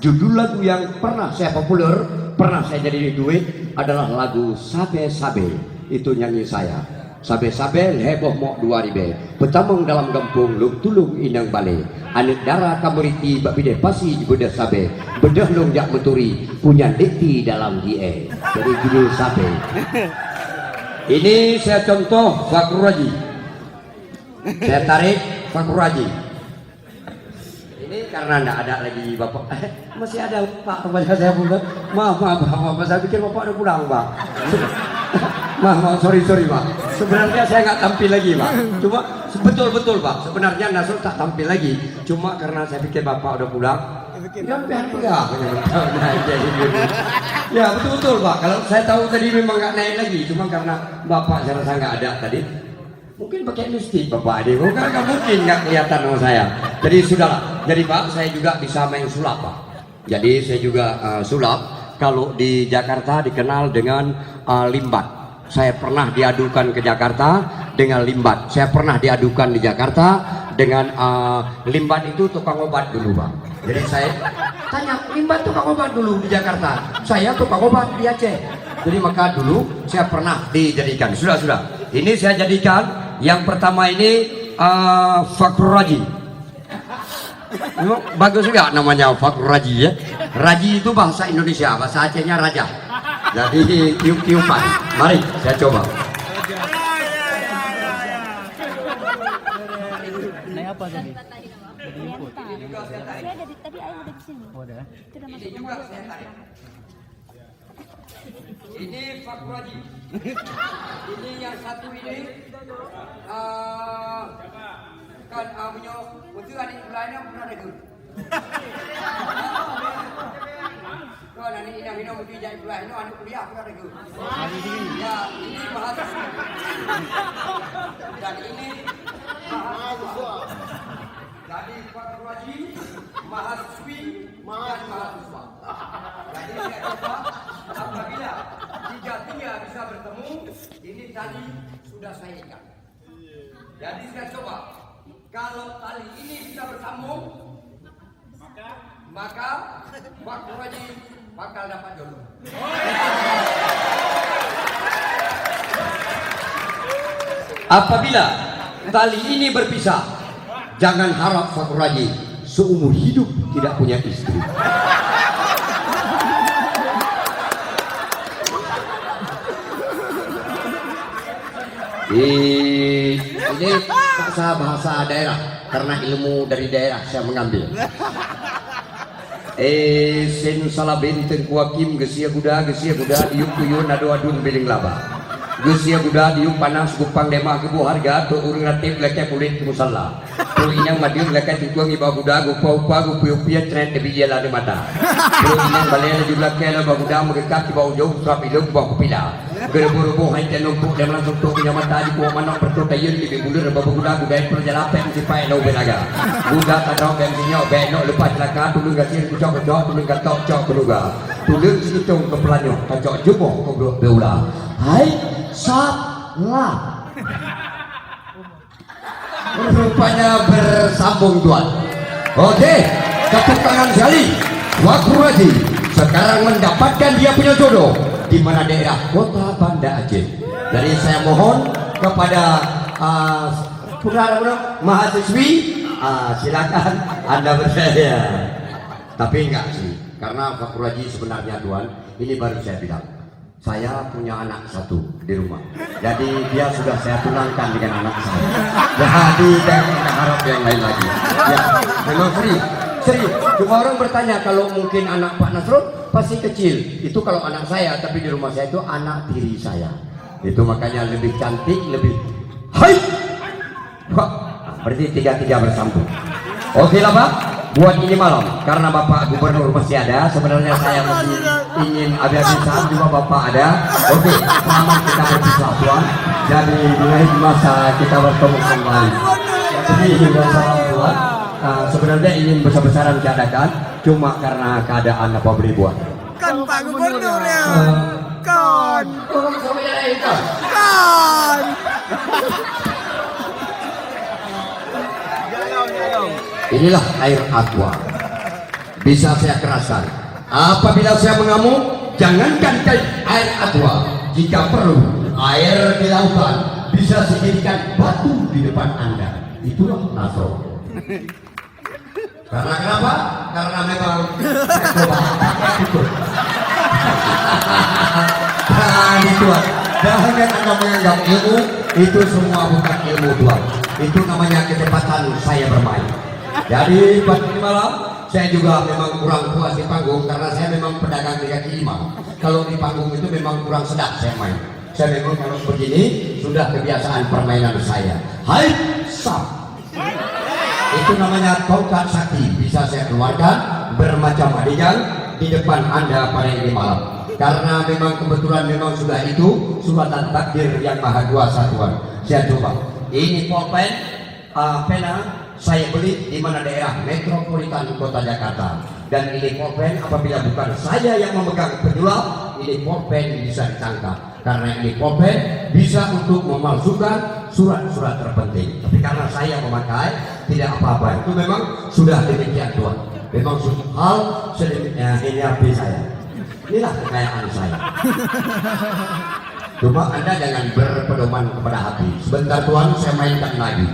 Judul lagu yang pernah saya populer, pernah saya jadi duit adalah lagu Sabe Sabe. Itu nyanyi saya. Sabe Sabe heboh mok 2000. Petamong dalam kampung lung tulung inang bale. Anik dara kamuriti babide pasi bedah sabe. Bedah lung jak menturi punya dikti dalam die. Jadi judul Sabe. Ini saya contoh Fakrul Raji. Saya tarik Fakrul Raji. Ini karena enggak ada lagi bapak. Masih ada Pak, kepada saya pun. Maaf, saya pikir bapak udah pulang, Pak. Maaf, sorry Pak. Sebenarnya saya nggak tampil lagi, Pak. Cuma betul Pak. Sebenarnya Nasrul tak tampil lagi. Cuma karena saya pikir bapak udah pulang. Ya betul Pak. Kalau saya tahu tadi memang nggak naik lagi. Cuma karena bapak saya rasa nggak ada tadi. Mungkin pakai lipstick bapak ini, bukan nggak mungkin nggak kelihatan sama saya. Jadi sudahlah. Jadi Pak, saya juga bisa main sulap Pak. Jadi saya juga sulap. Kalau di Jakarta dikenal dengan limbat. Saya pernah diadukan ke Jakarta dengan limbat. Saya pernah diadukan di Jakarta dengan limbat itu tukang obat dulu Pak. Jadi saya tanya, limbat tukang obat dulu di Jakarta. Saya tukang obat di Aceh. Jadi maka dulu saya pernah dijadikan. Sudah. Ini saya jadikan. Yang pertama ini Fakrul Raji. Bagus juga namanya Fakrul Raji ya. Raji itu bahasa Indonesia, bahasa Acehnya raja. Jadi tiup-tiupan. Mari saya coba. Naik apa tadi? Tapi ayo udah di sini. Oh, udah. Sudah Ini masuk juga saya tarik. Ini Fakrul Raji. Ini yang satu ini kan punya betul adik belanya pernah ada dulu. Kan adik ini minum betul jadi belah ini adik kuliah pernah ada dulu. Ya ini mahasiswa. Dan ini mahasiswa. Jadi Fakrul Raji, mahasiswi dan mahasiswa. Jadi saya coba apabila tiga bisa bertemu, ini tali sudah saya ikat. Jadi saya coba, kalau tali ini bisa bersambung, maka Fakrul Raji bakal dapat jodoh. Apabila tali ini berpisah, jangan harap Fakrul Raji seumur hidup tidak punya istri. Ini bahasa daerah karena ilmu dari daerah saya mengambil. Sen salabin tengkuakim gesia guda diuk tuyun adu adun beling laba. Gesia guda diuk panas gupang lemah kebu harga tu urang ratib leke kulit musalla. Tu inang madiun leke tikuang iba guda gupa gupiupia tren tebi jela di mata. Tu inang balena juga kela baguda megekat iba ujung surap ilung iba kupila. Gerbu-gerbu hai tenumpuk dan langsung tu punya mata di kuah manok pertutayun di bulir baguda guda perjalapan si pai lau benaga. Guda kadang bensinnya benok lepas celaka tulung gasir kucok tulung gatok cok keluga. Tulung situng ke pelanyo kacok jumbo ke beula. Hai salah. Rupanya bersambung tuan. Oke, tepuk tangan sekali. Fakrul Raji sekarang mendapatkan dia punya jodoh di mana daerah Kota Banda Aceh. Jadi saya mohon kepada mahasiswi, silakan Anda bersedia. Tapi enggak sih, karena Fakrul Raji sebenarnya tuan, ini baru saya bilang. Saya punya anak satu di rumah. Jadi dia sudah saya tunangkan dengan anak saya. Jadi tidak harap yang lain lagi. Ya, memang serius. Cuma orang bertanya kalau mungkin anak Pak Nasrul pasti kecil. Itu kalau anak saya, tapi di rumah saya itu anak tiri saya. Itu makanya lebih cantik, lebih. Hai. Wah, berarti tiga bersambung. Oke lah Pak. Buat ini malam, karena Bapak Gubernur masih ada, sebenarnya saya masih ingin habis-habisan juga Bapak ada. Oke, selamat kita berpisah Tuan. Jadi mulai masa kita bertemu kembali. Jadi salam Tuan. Sebenarnya ingin besar-besaran diadakan, cuma karena keadaan apa boleh buat. Kan Pak Gubernur ya. Kan. Inilah air aqua. bisa saya keraskan. Apabila saya mengamuk, jangankan air aqua, jika perlu air di lautan bisa saya jadikan batu di depan Anda. Itulah Nasro. Karena kenapa? Karena memang jangan Anda menganggap ilmu itu semua bukan ilmu Tuhan. Itu namanya kecepatan saya bermain. Jadi pada malam saya juga memang kurang puas di panggung karena saya memang pedagang di kaki lima. Kalau di panggung itu memang kurang sedap saya main. Saya memang kalau begini sudah kebiasaan permainan saya. Hai sap. Itu namanya tongkat sakti, bisa saya keluarkan bermacam adegan di depan Anda pada ini malam. Karena memang kebetulan memang sudah itu suratan takdir yang maha kuasa Tuhan. Saya coba. Ini pulpen pena saya beli di mana daerah metropolitan kota Jakarta. Dan ini pulpen apabila bukan saya yang memegang penyulap, ini pulpen bisa ditangkap. Karena ini pulpen bisa untuk memalsukan surat-surat terpenting. Tapi karena saya memakai tidak apa-apa. Itu memang sudah demikian Tuhan. Memang hal sedemikian ini habis saya. Inilah kekayaan saya. Coba Anda jangan berpedoman kepada hati. Sebentar Tuhan saya mainkan lagi.